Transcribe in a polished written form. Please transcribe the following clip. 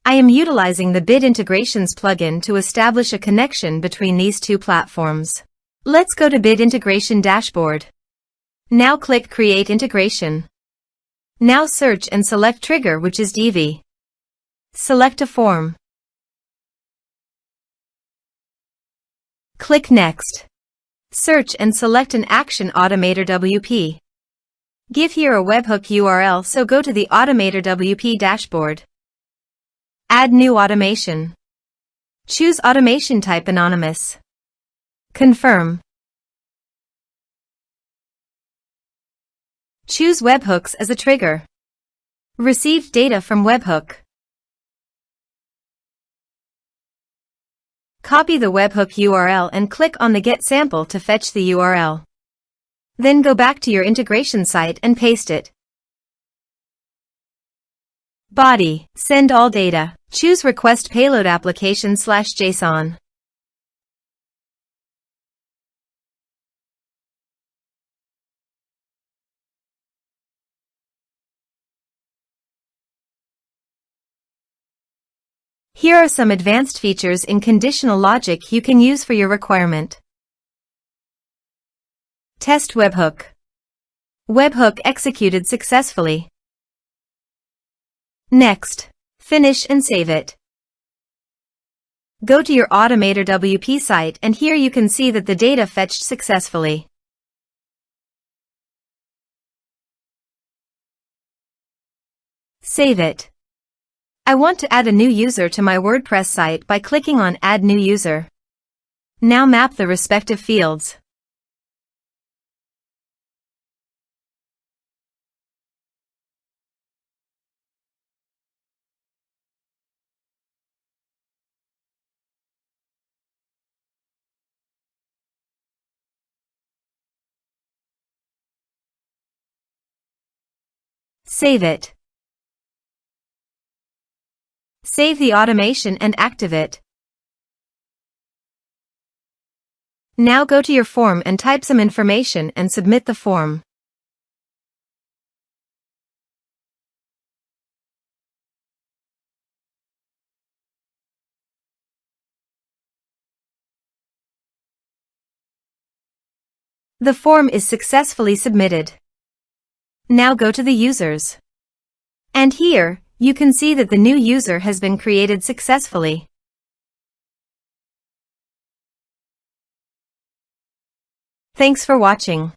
I am utilizing the Bit Integrations plugin to establish a connection between these two platforms. Let's go to Bit Integration Dashboard. Now click Create Integration. Now search and select Trigger, which is Divi. Select a form. Click Next. Search and select an action AutomatorWP. Give here a webhook URL, so go to the AutomatorWP dashboard. Add new automation. Choose automation type anonymous. Confirm. Choose webhooks as a trigger. Received data from webhook. Copy the webhook URL and click on the Get Sample to fetch the URL. Then go back to your integration site and paste it. Body, send all data. Choose Request Payload Application/JSON. Here are some advanced features in conditional logic you can use for your requirement. Test webhook. Webhook executed successfully. Next. Finish and save it. Go to your AutomatorWP site and here you can see that the data fetched successfully. Save it. I want to add a new user to my WordPress site by clicking on Add New User. Now map the respective fields. Save it. Save the automation and active it. Now go to your form and type some information and submit the form. The form is successfully submitted. Now go to the users. And here, you can see that the new user has been created successfully. Thanks for watching.